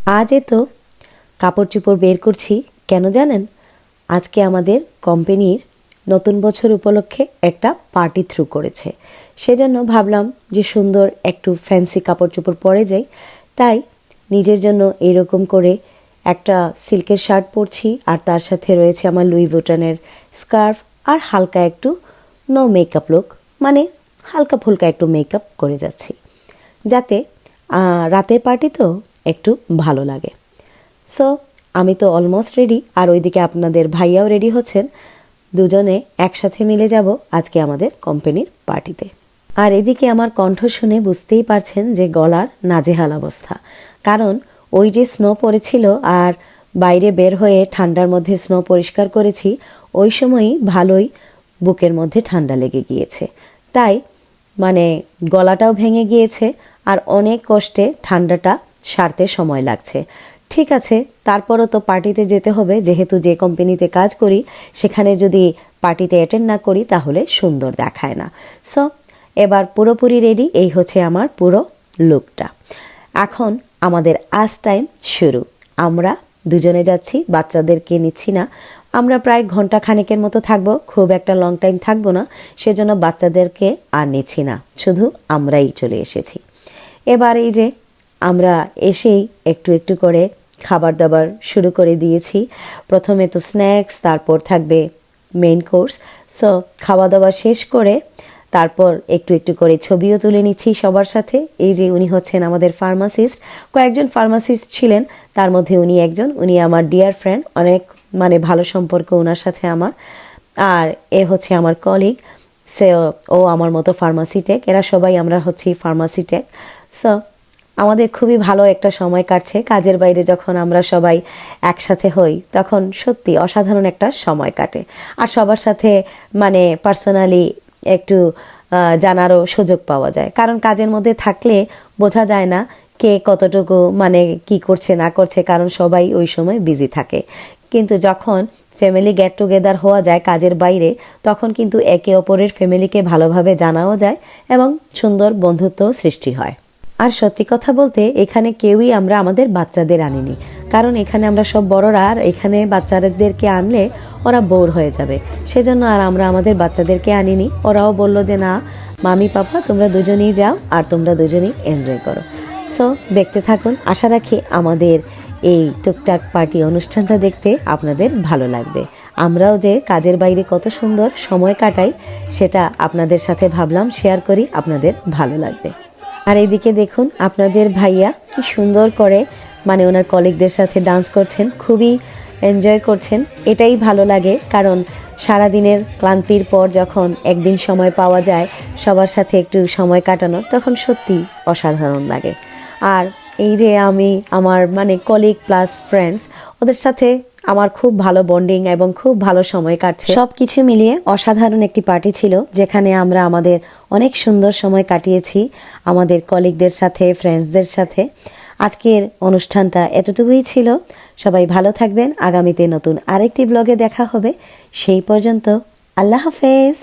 আজ তো কাপড় চোপড় বের করছি কেন জানেন? আজকে আমাদের কোম্পানির নতুন বছর উপলক্ষে একটা পার্টি থ্রু করেছে। সেজন্য ভাবলাম যে সুন্দর একটু ফ্যান্সি কাপড় চোপড় পরে যাই। তাই নিজের জন্য এরকম করে একটা সিল্কের শার্ট পরছি, আর তার সাথে রয়েছে আমার লুই ভুটানের স্কার্ফ, আর হালকা একটু নো মেকআপ লুক, মানে হালকা ফুলকা একটু মেকআপ করে যাচ্ছি, যাতে রাতের পার্টি তো একটু ভালো লাগে। সো আমি তো অলমোস্ট রেডি, আর ওইদিকে আপনাদের ভাইয়াও রেডি হচ্ছেন। দুজনে একসাথে মিলে যাব আজকে আমাদের কোম্পানির পার্টিতে। আর এদিকে আমার কণ্ঠ শুনে বুঝতেই পারছেন যে গলার নাজেহাল অবস্থা, কারণ ওই যে স্নো পড়েছিল আর বাইরে বের হয়ে ঠান্ডার মধ্যে স্নো পরিষ্কার করেছি, ওই সময়ই ভালোই বুকের মধ্যে ঠান্ডা লেগে গিয়েছে। তাই মানে গলাটাও ভেঙে গিয়েছে, আর অনেক কষ্টে ঠান্ডাটা সারতে সময় লাগছে। ঠিক আছে, তারপরও তো পার্টিতে যেতে হবে, যেহেতু যে কোম্পানিতে কাজ করি সেখানে যদি পার্টিতে অ্যাটেন্ড না করি তাহলে সুন্দর দেখায় না। সো এবার পুরোপুরি রেডি, এই হচ্ছে আমার পুরো লুকটা। এখন আমাদের আজ টাইম শুরু। আমরা দুজনে যাচ্ছি, বাচ্চাদেরকে নিচ্ছি না। আমরা প্রায় ঘন্টা খানেকের মতো থাকবো, খুব একটা লং টাইম থাকবো না, সেজন্য বাচ্চাদেরকে আর নিচ্ছি না, শুধু আমরাই চলে এসেছি। এবার এই যে আমরা এসেই একটু একটু করে খাবার দাবার শুরু করে দিয়েছি। প্রথমে তো স্ন্যাক্স, তারপর থাকবে মেইন কোর্স। সো খাওয়া দাওয়া শেষ করে তারপর একটু একটু করে ছবিও তুলে নিচ্ছি সবার সাথে। এই যে উনি হচ্ছেন আমাদের ফার্মাসিস্ট, কয়েকজন ফার্মাসিস্ট ছিলেন, তার মধ্যে উনি একজন, উনি আমার ডিয়ার ফ্রেন্ড, অনেক মানে ভালো সম্পর্ক ওনার সাথে আমার। আর এ হচ্ছে আমার কলিগ, সে ও আমার মতো ফার্মাসি টেক, এরা সবাই আমরা হচ্ছি ফার্মাসি টেক। সো আমাদের খুবই ভালো একটা সময় কাটছে। কাজের বাইরে যখন আমরা সবাই একসাথে হই তখন সত্যি অসাধারণ একটা সময় কাটে, আর সবার সাথে মানে পার্সোনালি একটু জানারও সুযোগ পাওয়া যায়, কারণ কাজের মধ্যে থাকলে বোঝা যায় না কে কতটুকু মানে কি করছে না করছে, কারণ সবাই ওই সময় বিজি থাকে। কিন্তু যখন ফ্যামিলি গেট টুগেদার হওয়া যায় কাজের বাইরে, তখন কিন্তু একে অপরের ফ্যামিলিকে ভালোভাবে জানাও যায় এবং সুন্দর বন্ধুত্ব সৃষ্টি হয়। আর সত্যি কথা বলতে এখানে কেউই আমরা আমাদের বাচ্চাদের আনিনি, কারণ এখানে আমরা সব বড়রা, আর এখানে বাচ্চাদেরকে আনলে ওরা বোর হয়ে যাবে, সেজন্য আর আমরা আমাদের বাচ্চাদেরকে আনিনি। ওরাও বলল যে না মামি পাপা তোমরা দুজনেই যাও, আর তোমরা দুজনেই এনজয় করো। সো দেখতে থাকুন, আশা রাখি আমাদের এই টুকটাক পার্টি অনুষ্ঠানটা দেখতে আপনাদের ভালো লাগবে। আমরাও যে কাজের বাইরে কত সুন্দর সময় কাটাই সেটা আপনাদের সাথে ভাবলাম শেয়ার করি, আপনাদের ভালো লাগবে। আর এইদিকে দেখুন আপনাদের ভাইয়া কি সুন্দর করে মানে ওনার কলিগদের সাথে ডান্স করছেন, খুবই এনজয় করছেন। এটাই ভালো লাগে, কারণ সারাদিনের ক্লান্তির পর যখন একদিন সময় পাওয়া যায় সবার সাথে একটু সময় কাটানোর, তখন সত্যি অসাধারণ লাগে। আর এই যে আমি আমার মানে কলিগ প্লাস ফ্রেন্ডস, ওদের সাথে আমার খুব ভালো বন্ডিং এবং খুব ভালো সময় কাটছে। সব কিছু মিলিয়ে অসাধারণ একটি পার্টি ছিল, যেখানে আমরা আমাদের অনেক সুন্দর সময় কাটিয়েছি আমাদের কলিগদের সাথে, ফ্রেন্ডসদের সাথে। আজকের অনুষ্ঠানটা এতটুকুই ছিল। সবাই ভালো থাকবেন, আগামীতে নতুন আরেকটি ব্লগে দেখা হবে। সেই পর্যন্ত আল্লাহ হাফেজ।